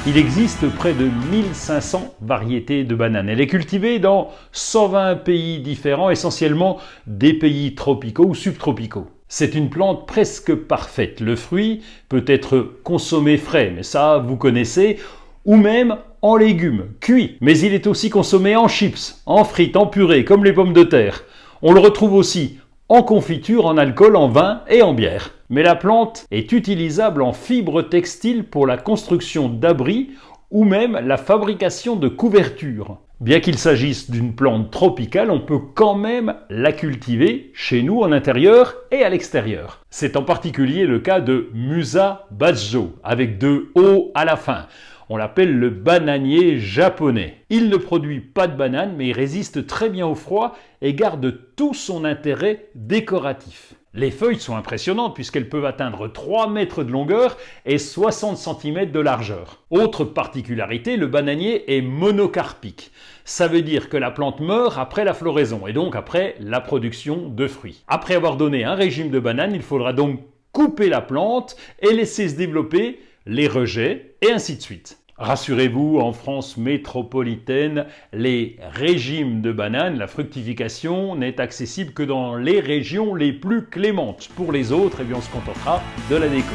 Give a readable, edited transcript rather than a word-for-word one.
Il existe près de 1500 variétés de bananes. Elle est cultivée dans 120 pays différents, essentiellement des pays tropicaux ou subtropicaux. C'est une plante presque parfaite. Le fruit peut être consommé frais, mais ça vous connaissez, ou même en légumes, cuits. Mais il est aussi consommé en chips, en frites, en purée, comme les pommes de terre. On le retrouve aussi en confiture, en alcool, en vin et en bière. Mais la plante est utilisable en fibres textiles pour la construction d'abris ou même la fabrication de couvertures. Bien qu'il s'agisse d'une plante tropicale, on peut quand même la cultiver chez nous en intérieur et à l'extérieur. C'est en particulier le cas de Musa Basjō, avec deux O à la fin. On l'appelle le bananier japonais. Il ne produit pas de bananes, mais il résiste très bien au froid et garde tout son intérêt décoratif. Les feuilles sont impressionnantes puisqu'elles peuvent atteindre 3 mètres de longueur et 60 cm de largeur. Autre particularité, le bananier est monocarpique. Ça veut dire que la plante meurt après la floraison et donc après la production de fruits. Après avoir donné un régime de bananes, il faudra donc couper la plante et laisser se développer les rejets et ainsi de suite. Rassurez-vous, en France métropolitaine, les régimes de bananes, la fructification, n'est accessible que dans les régions les plus clémentes. Pour les autres, on se contentera de la déco.